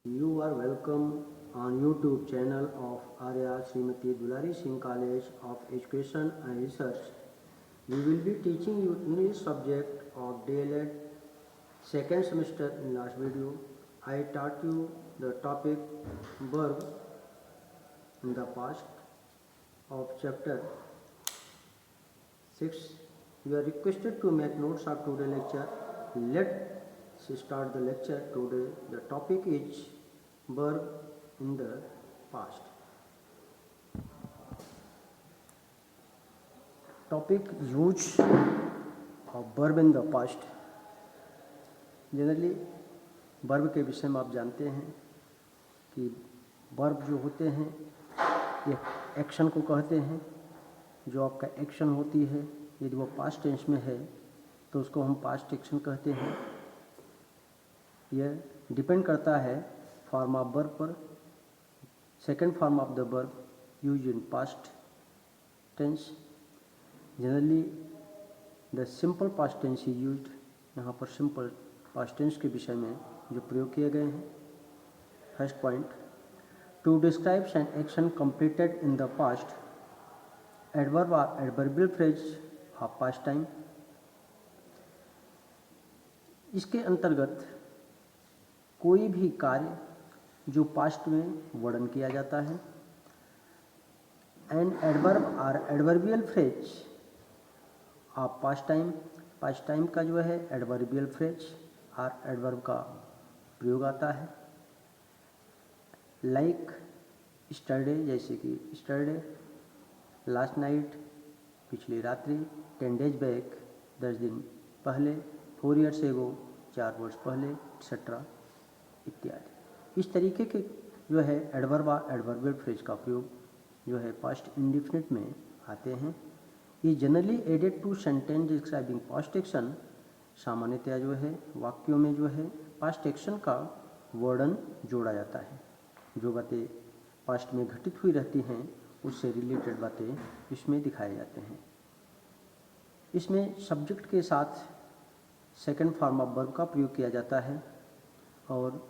You are welcome on YouTube channel of Arya Srimati Dulari Singh College of Education and Research. We will be teaching you English subject of DLED second semester. In last video, I taught you the topic verb in the past of chapter 6. You are requested to make notes of today's lecture. Let's start the lecture today. The topic is verb in the past. Topic use of verb in the past. Generally verb के विषय में आप जानते हैं कि verb जो होते हैं ये एक्शन को कहते हैं। जो आपका एक्शन होती है यदि वो पास्ट टेंस में है तो उसको हम पास्ट एक्शन कहते हैं। यह डिपेंड करता है फॉर्म ऑफ वर्ब पर। Second form of the verb use in past tense. Generally the simple past tense is used. यहाँ पर सिंपल पास्ट टेंस के विषय में जो प्रयोग किए गए हैं। First point, to describe an action completed in the past, adverb और adverbial phrase of past time. इसके अंतर्गत कोई भी कार्य जो पास्ट में वर्णन किया जाता है। एन एडवर्ब और adverbial phrase of past time. Past time का जो है एडवर्बियल फ्रेज और एडवर्ब का प्रयोग आता है। लाइक स्टरडे, जैसे कि स्टरडे, लास्ट नाइट, पिछली रात्रि, 10 डेज बैक, 10 दिन पहले, 4 years एगो, 4 वर्ष पहले, एक्सेट्रा इत्यादि। इस तरीके के जो है एडवर्ब और एडवर्बियल फ्रेज का प्रयोग जो है पास्ट इंडिफिनिट में आते हैं। ये generally added to sentence describing past action. सामान्यतया जो है वाक्यों में जो है पास्ट एक्शन का वर्णन जोड़ा जाता है। जो बातें पास्ट में घटित हुई रहती हैं उससे रिलेटेड बातें इसमें दिखाए जाते हैं। इसमें सब्जेक्ट के साथ सेकंड फॉर्म ऑफ वर्ब का प्रयोग किया जाता है और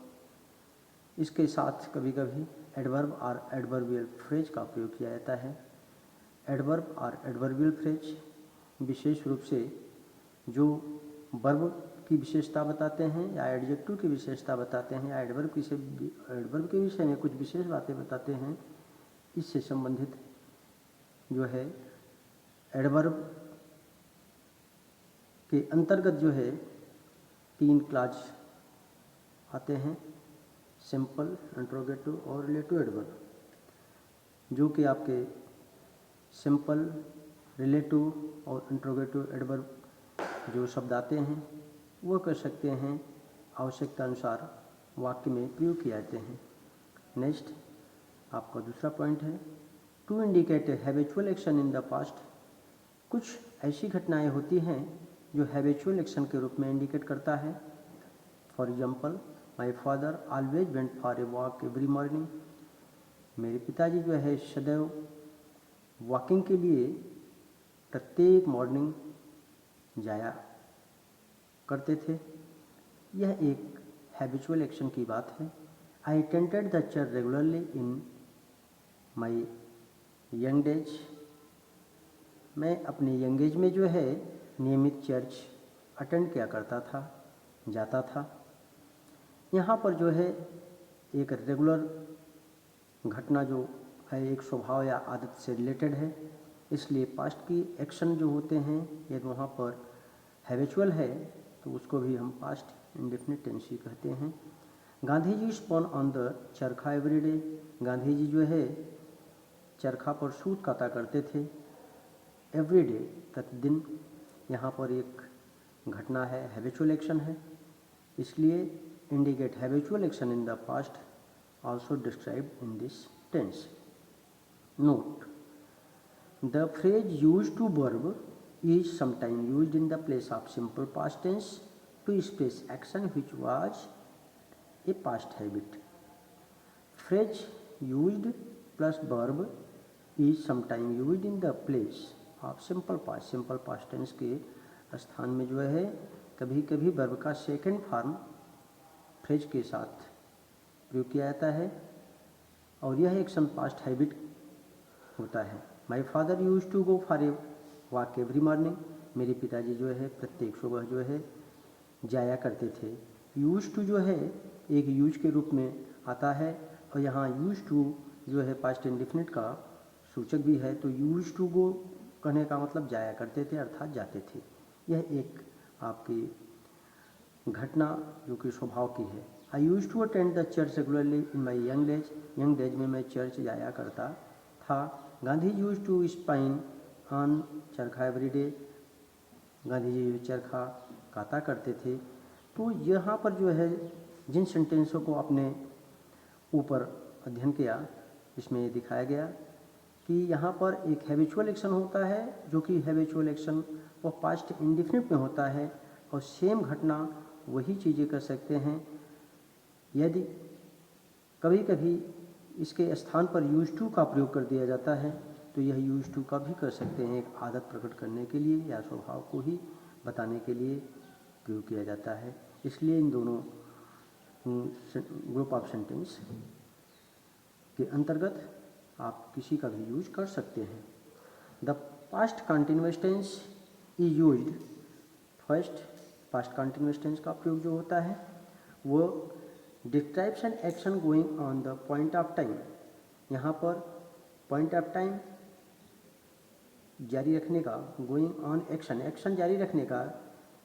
इसके साथ कभी कभी एडवर्ब और एडवर्बियल फ्रेज का प्रयोग किया जाता है। एडवर्ब और एडवर्बियल फ्रेज विशेष रूप से जो वर्ब की विशेषता बताते हैं या एडजेक्टिव की विशेषता बताते हैं या एडवर्ब के विषय में कुछ विशेष बातें बताते हैं। इससे संबंधित जो है एडवर्ब के अंतर्गत जो है 3 क्लास आते हैं, सिंपल, इंट्रोगेटिव और रिलेटिव एडवर्ब। जो कि आपके सिंपल, रिलेटिव और इंट्रोगेटिव एडवर्ब जो शब्द आते हैं वो कर सकते हैं आवश्यकता अनुसार वाक्य में प्रयोग किए जाते हैं। नेक्स्ट आपका दूसरा पॉइंट है to indicate a habitual action in the past. कुछ ऐसी घटनाएं होती हैं जो हैबिचुअल एक्शन के रूप में इंडिकेट करता है। For example, my father always went for a walk every morning. मेरे पिताजी जो है सदैव वॉकिंग के लिए प्रत्येक मॉर्निंग जाया करते थे। यह एक हैबिचुअल एक्शन की बात है। I attended the church regularly in my young days. मैं अपने यंग एज में जो है नियमित चर्च अटेंड किया करता था, जाता था। यहाँ पर जो है एक रेगुलर घटना जो है एक स्वभाव या आदत से रिलेटेड है, इसलिए पास्ट की एक्शन जो होते हैं यदि वहाँ पर हैबिचुअल है तो उसको भी हम पास्ट इंडेफिनिट टेंस ही कहते हैं। Gandhi ji spoon on the चरखा एवरीडे। गांधी जी जो है चरखा पर सूत काता करते थे। एवरीडे, प्रतिदिन। यहाँ पर एक घटना है, हैबिचुअल एक्शन है, इसलिए indicate habitual action in the past also described in this tense. Note, the phrase used to verb is sometimes used in the place of simple past tense to express action which was a past habit. Phrase used plus verb is sometimes used in the place of simple past. Simple past tense के स्थान में जो है कभी कभी verb का second form phrase के साथ प्रयोग किया जाता है और यह एक्शन पास्ट हैबिट होता है। My father use to go for a walk every morning, मेरे पिताजी जो है प्रत्येक सुबह जो है जाया करते थे। यूज टू जो है एक यूज के रूप में आता है और यहाँ यूज टू जो है पास्ट इंडेफिनिट का सूचक भी है, तो यूज टू गो कहने का मतलब जाया करते थे अर्थात जाते थे। यह एक आपकी घटना जो कि स्वभाव की है। I use to attend the church regularly in my young days में मैं चर्च जाया करता था। Gandhi use to spin on charkha every day, Gandhi ji चरखा काता करते थे। तो यहाँ पर जो है जिन सेंटेंसों को आपने ऊपर अध्ययन किया इसमें दिखाया गया कि यहाँ पर एक हैबिचुअल एक्शन होता है जो कि हैबिचुअल एक्शन वो पास्ट इंडेफिनिट में होता है और सेम घटना वही चीज़ें कर सकते हैं। यदि कभी कभी इसके स्थान पर यूज टू का प्रयोग कर दिया जाता है तो यह यूज टू का भी कर सकते हैं, एक आदत प्रकट करने के लिए या स्वभाव को ही बताने के लिए प्रयोग किया जाता है। इसलिए इन दोनों ग्रुप ऑफ सेंटेंस के अंतर्गत आप किसी का भी यूज कर सकते हैं। The past continuous tense is used, first past continuous tense का प्रयोग जो होता है वो describes an action going on the point of time. यहाँ पर पॉइंट ऑफ टाइम जारी रखने का, गोइंग ऑन एक्शन, एक्शन जारी रखने का,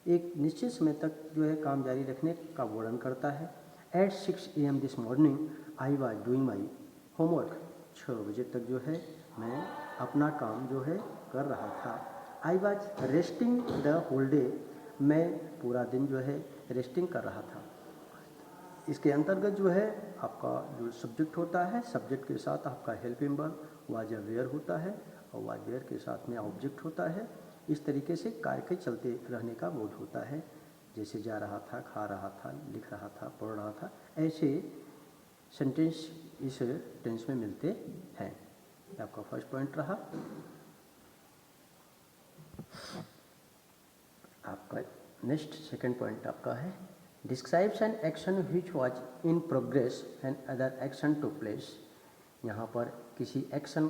एक निश्चित समय तक जो है काम जारी रखने का वर्णन करता है। At 6 AM this morning I was doing my homework, 6 बजे तक जो है मैं अपना काम जो है कर रहा था। I was resting the whole day, मैं पूरा दिन जो है रेस्टिंग कर रहा था। इसके अंतर्गत जो है आपका जो सब्जेक्ट होता है, सब्जेक्ट के साथ आपका हेल्पिंग वर्ब वाज वेयर होता है और वाज वेयर के साथ में ऑब्जेक्ट होता है। इस तरीके से कार्य के चलते रहने का बोध होता है, जैसे जा रहा था, खा रहा था, लिख रहा था, पढ़ रहा था, ऐसे सेंटेंस इस टेंस में मिलते हैं। आपका फर्स्ट पॉइंट रहा। आपका नेक्स्ट सेकंड पॉइंट आपका है describes an action which was in progress and other action took place. यहाँ पर किसी एक्शन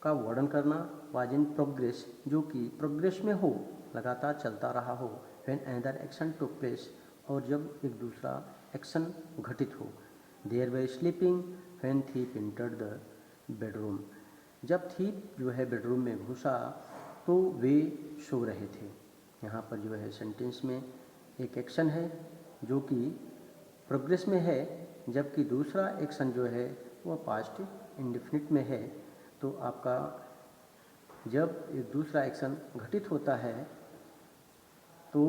का वर्णन करना, वाज इन प्रोग्रेस जो कि प्रोग्रेस में हो, लगातार चलता रहा हो, when another action took place और जब एक दूसरा एक्शन घटित हो। Their way sleeping when thief entered the bedroom, जब थीप जो है बेडरूम में घुसा तो वे सो रहे थे। यहाँ पर जो है सेंटेंस में एक एक्शन है जो कि प्रोग्रेस में है, जबकि दूसरा एक्शन जो है वो पास्ट इंडेफिनिट में है। तो आपका जब एक दूसरा एक्शन घटित होता है तो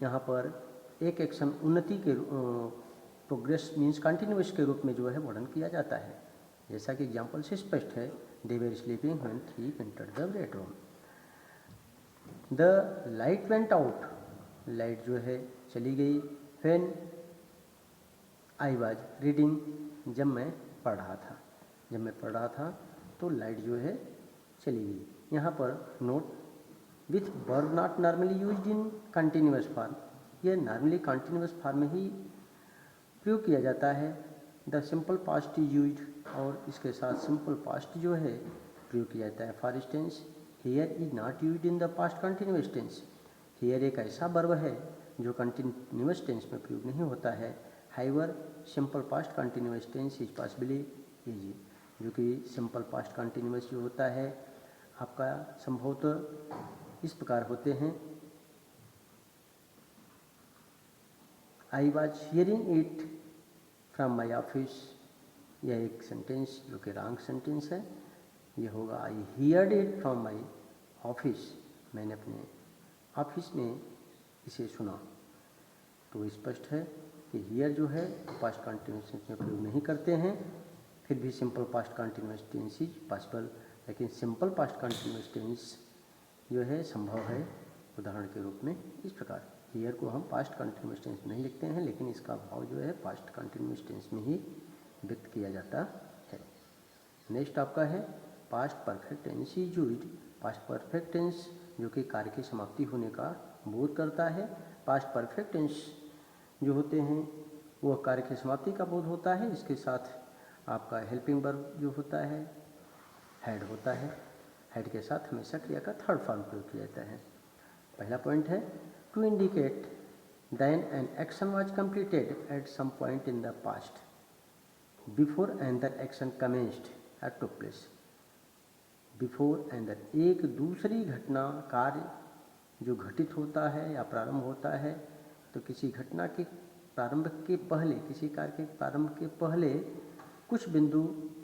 यहाँ पर एक एक्शन उन्नति के प्रोग्रेस मीन्स कंटिन्यूअस के रूप में जो है वर्णन किया जाता है। जैसा कि एग्जाम्पल से स्पष्ट है, they were sleeping when thief entered the bedroom. The light went out, light जो है चली गई। व्हेन आई वाज रीडिंग, जब मैं पढ़ रहा था, तो लाइट जो है चली गई। यहाँ पर note with verb not normally used in continuous form, यह नॉर्मली कंटिन्यूअस फॉर्म में ही प्रयोग किया जाता है। The simple past is used, और इसके साथ सिंपल पास्ट जो है प्रयोग किया जाता है। For instance here is not used in the past continuous tense, here एक ऐसा वर्ब है जो कंटिन्यूअस टेंस में प्रयोग नहीं होता है। However simple past continuous tense is possibly easy, जो कि सिंपल पास्ट कंटिन्यूअस जो होता है आपका संभवतः इस प्रकार होते हैं। I was hearing it from my office, यह एक सेंटेंस जो कि रॉन्ग सेंटेंस है। यह होगा आई heard it from my office, मैंने अपने ऑफिस में इसे सुना। तो स्पष्ट है कि हियर जो है पास्ट कंटिन्यूअस टेंस में प्रयोग नहीं करते हैं, फिर भी simple past continuous tense is possible, लेकिन सिंपल पास्ट कंटिन्यूअस टेंस जो है संभव है। उदाहरण के रूप में इस प्रकार हियर को हम पास्ट कंटिन्यूअस टेंस में नहीं लिखते हैं, लेकिन इसका भाव जो है पास्ट कंटिन्यूअस टेंस में ही व्यक्त किया जाता है। नेक्स्ट आपका है past perfect tense is used, past perfect tense जो कि कार्य की समाप्ति होने का बोध करता है। पास्ट परफेक्ट टेंस जो होते हैं वह कार्य की समाप्ति का बोध होता है। इसके साथ आपका हेल्पिंग वर्ब जो होता है हैड होता है। हैड के साथ हमेशा क्रिया का थर्ड फॉर्म प्रयोग किया जाता है। पहला पॉइंट है to indicate then an action was completed at some point in the past before another action commenced at took place. Before another एक दूसरी घटना कार्य जो घटित होता है या प्रारंभ होता है, तो किसी घटना के प्रारंभ के पहले, किसी कार्य के प्रारंभ के पहले कुछ बिंदु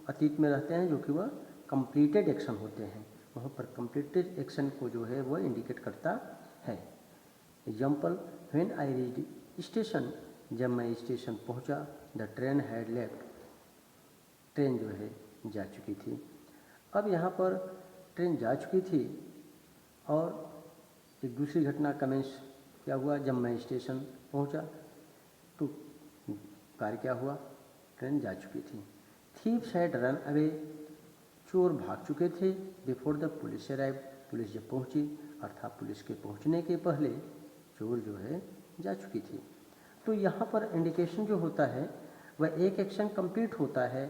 अतीत में रहते हैं जो कि वह कंप्लीटेड एक्शन होते हैं। वहाँ पर कंप्लीटेड एक्शन को जो है वह इंडिकेट करता है। Example, when I reached station, जब मैं स्टेशन पहुँचा, the train had left, train जो है जा चुकी थी। अब यहाँ पर ट्रेन जा चुकी थी और एक दूसरी घटना कमेंस क्या हुआ, जब मैं स्टेशन पहुँचा तो कार्य क्या हुआ, ट्रेन जा चुकी थी। थीव्स हैड रन अवे, चोर भाग चुके थे। Before the police arrive, police जब पहुंची अर्थात पुलिस के पहुंचने के पहले चोर जो है जा चुकी थी। तो यहाँ पर इंडिकेशन जो होता है वह एक एक्शन कंप्लीट होता है,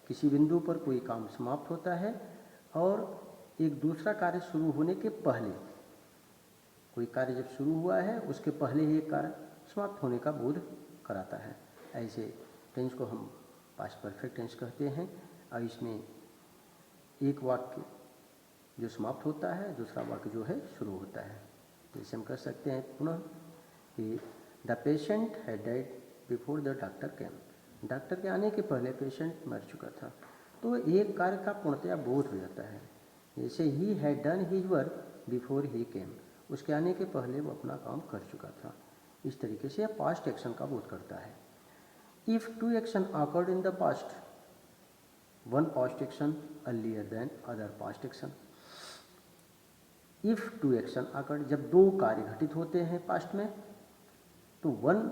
किसी बिंदु पर कोई काम समाप्त होता है और एक दूसरा कार्य शुरू होने के पहले, कोई कार्य जब शुरू हुआ है उसके पहले ही एक कार्य समाप्त होने का बोध कराता है। ऐसे टेंस को हम पास्ट परफेक्ट टेंस कहते हैं और इसमें एक वाक्य जो समाप्त होता है, दूसरा वाक्य जो है शुरू होता है। जैसे हम कह सकते हैं पुनः कि the patient had died before the doctor came, doctor के आने के पहले पेशेंट मर चुका था। तो एक कार्य का पूर्णतया बोध हो जाता है। जैसे ही had done his work before he came, उसके आने के पहले वो अपना काम कर चुका था। इस तरीके से यह पास्ट एक्शन का बोध करता है। If two action occurred in the past, one past action earlier than other past action. If two action occurred, जब दो कार्य घटित होते हैं पास्ट में, तो वन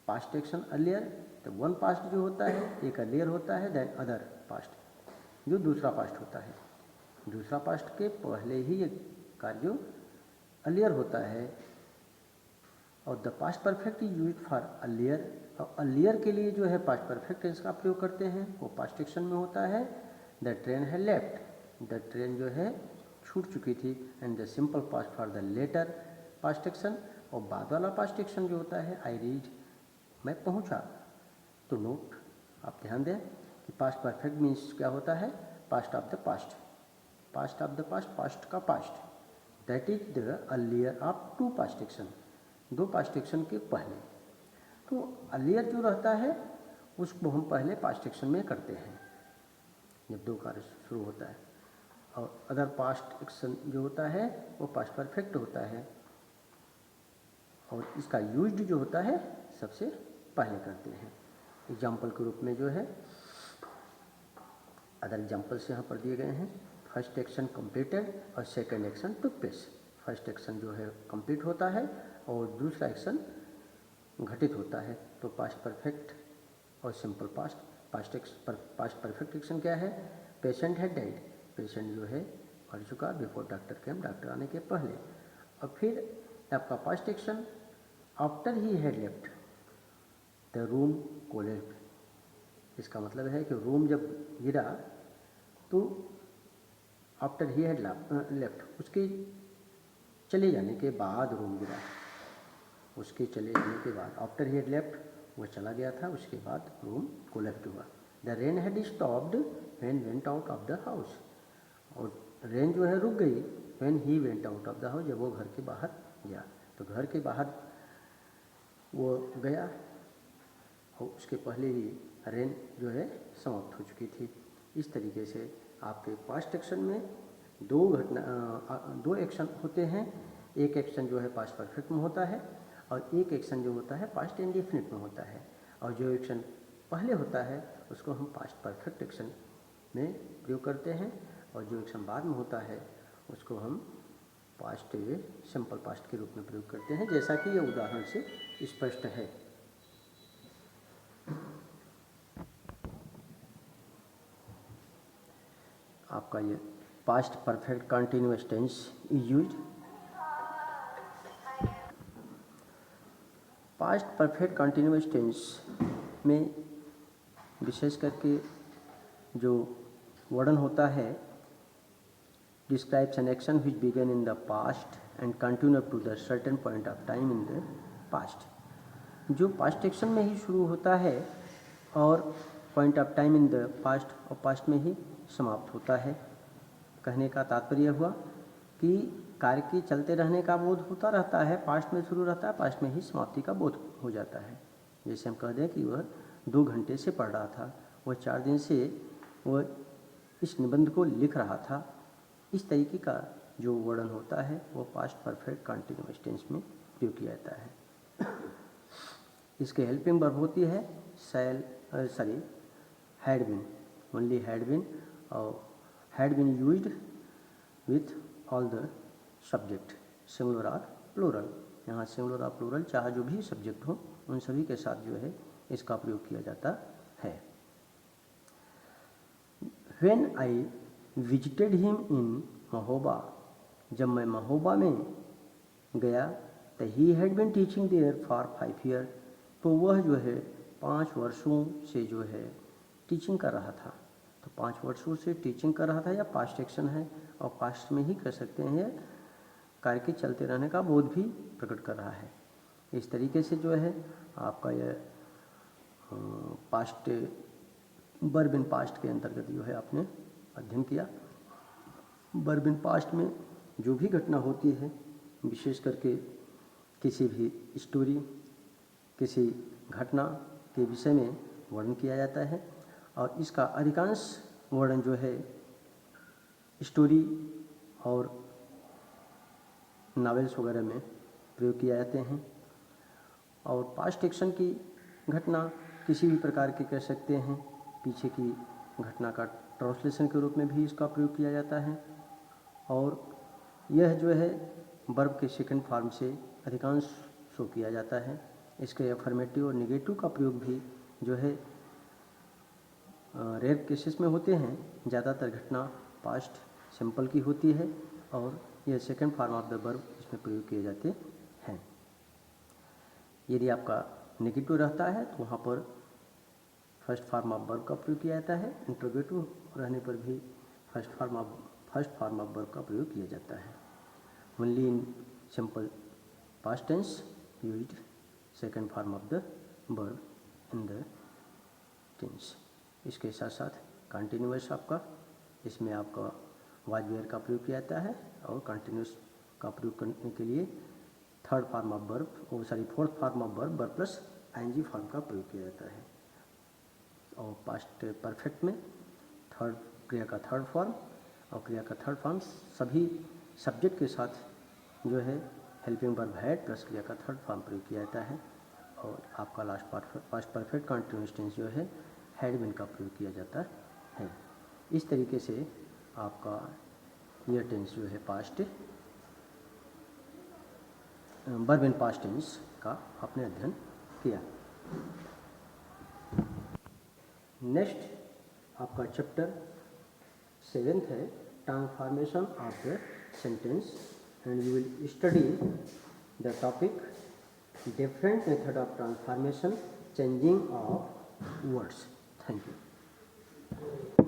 पास्ट एक्शन अर्लियर, तो वन पास्ट जो होता है एक अर्लियर होता है देन अदर पास्ट जो दूसरा पास्ट होता है। दूसरा पास्ट के पहले ही एक कार्य जो अर्लियर होता है। और the past perfect is used for earlier, और अर्लियर के लिए जो है पास्ट परफेक्ट टेंस का प्रयोग करते हैं, वो पास्ट एक्शन में होता है। द ट्रेन है लेफ्ट, द ट्रेन जो है छूट चुकी थी। And the simple past for the latter past action, और बाद वाला पास्ट एक्शन जो होता है आई रीड, मैं पहुंचा। तो नोट आप ध्यान दें कि पास्ट परफेक्ट मीन्स क्या होता है, past of the past, past of the past, past का past, that is the earlier of two past action, दो पास्ट एक्शन के पहले। तो अर्लियर जो रहता है उसको हम पहले पास्ट एक्शन में करते हैं जब दो कार्य शुरू होता है, और अदर पास्ट एक्शन जो होता है वो पास्ट परफेक्ट होता है, और इसका यूज्ड जो होता है सबसे पहले करते हैं। एग्जाम्पल के रूप में जो है अदर एग्जाम्पल्स यहाँ पर दिए गए हैं। फर्स्ट एक्शन कंप्लीटेड और second action took place. First action जो है कंप्लीट होता है और दूसरा एक्शन घटित होता है। तो पास्ट परफेक्ट और simple past, past perfect action क्या है, पेशेंट है डाइड, पेशेंट जो है मर चुका बिफोर डॉक्टर केम, डॉक्टर आने के पहले। और फिर आपका past action after he had left the room collapsed. इसका मतलब है कि रूम जब गिरा तो आफ्टर ही हैड लेफ्ट, उसके चले जाने के बाद रूम गिरा, उसके चले जाने के बाद आफ्टर ही हैड लेफ्ट, वह चला गया था, उसके बाद रूम कोलैप्स्ड हुआ। The rain had stopped when went out of the house, और रेन जो है रुक गई when he went out of the house, जब वो घर के बाहर गया। तो घर के बाहर वो गया और उसके पहले ही रेन जो है समाप्त हो चुकी थी। इस तरीके से आपके पास्ट एक्शन में दो एक्शन होते हैं। एक एक्शन जो है पास्ट परफेक्ट में होता है और एक एक्शन जो होता है पास्ट इंडेफिनिट में होता है, और जो एक्शन पहले होता है उसको हम पास्ट परफेक्ट एक्शन में प्रयोग करते हैं, और जो एक्शन बाद में होता है उसको हम पास्ट सिंपल पास्ट के रूप में प्रयोग करते हैं, जैसा कि ये उदाहरण से स्पष्ट है। आपका ये past perfect continuous tense is used. Past perfect continuous tense में विशेष करके जो वर्णन होता है, describes an action which began in the past and continue up to the certain point of time in the past। जो पास्ट एक्शन में ही शुरू होता है और point of time in the past और पास्ट में ही समाप्त होता है। कहने का तात्पर्य हुआ कि कार्य के चलते रहने का बोध होता रहता है, पास्ट में शुरू रहता है, पास्ट में ही समाप्ति का बोध हो जाता है। जैसे हम कह दें कि वह 2 घंटे से पढ़ रहा था, वह 4 दिन से वह इस निबंध को लिख रहा था। इस तरीके का जो वर्णन होता है वो पास्ट परफेक्ट कंटिन्यूअस टेंस में प्रयोग किया जाता है। इसके हेल्पिंग वर्ब होती है had been, only had been, और had been used with all the subject, singular और प्लूरल। यहाँ सिंगुलर और प्लूरल चाहे जो भी सब्जेक्ट हो उन सभी के साथ जो है इसका प्रयोग किया जाता है। When I visited him in Mahoba, जब मैं महोबा में गया, तो he had been teaching there for 5 years, तो वह जो है 5 वर्षों से जो है टीचिंग कर रहा था। तो 5 वर्षों से टीचिंग कर रहा था या पास्ट एक्शन है और पास्ट में ही कह सकते हैं, कार्य के चलते रहने का बोध भी प्रकट कर रहा है। इस तरीके से जो है आपका यह पास्ट वर्ब इन पास्ट के अंतर्गत जो है आपने अध्ययन किया। वर्ब इन पास्ट में जो भी घटना होती है, विशेष करके किसी भी स्टोरी, किसी घटना के विषय में वर्णन किया जाता है और इसका अधिकांश वर्णन जो है स्टोरी और नॉवेल्स वगैरह में प्रयोग किए जाते हैं। और पास्ट एक्शन की घटना किसी भी प्रकार के कह सकते हैं, पीछे की घटना का ट्रांसलेशन के रूप में भी इसका प्रयोग किया जाता है। और यह जो है वर्ब के सेकंड फॉर्म से अधिकांश शो किया जाता है। इसके अफर्मेटिव और नेगेटिव का प्रयोग भी जो है रेयर केसेस में होते हैं। ज़्यादातर घटना पास्ट सिंपल की होती है और यह second form of the verb इसमें प्रयोग किए जाते हैं। यदि आपका नेगेटिव रहता है तो वहाँ पर फर्स्ट फॉर्म ऑफ वर्ब का प्रयोग किया जाता है। इंट्रोगेटिव रहने पर भी फर्स्ट फॉर्म ऑफ वर्ब का प्रयोग किया जाता है। Only in simple past tense used second form of the verb in the tense. इसके साथ साथ कंटिन्यूअस आपका, इसमें आपका वाज वेयर का प्रयोग किया जाता है और कंटिन्यूअस का प्रयोग करने के लिए fourth form of verb plus ING form का प्रयोग किया जाता है। और पास्ट परफेक्ट में क्रिया का थर्ड फॉर्म और क्रिया का थर्ड फॉर्म सभी सब्जेक्ट के साथ जो है हेल्पिंग वर्ब हैड प्लस क्रिया का थर्ड फॉर्म प्रयोग किया जाता है। और आपका पास्ट परफेक्ट कंटिन्यूअस टेंस जो है हैड बीन का प्रयोग किया जाता है। इस तरीके से आपका यह टेंस जो है past verb in past tense का आपने अध्ययन किया। नेक्स्ट आपका चैप्टर 7th है transformation of the sentence and we will study the topic different method of transformation changing of words. Thank you.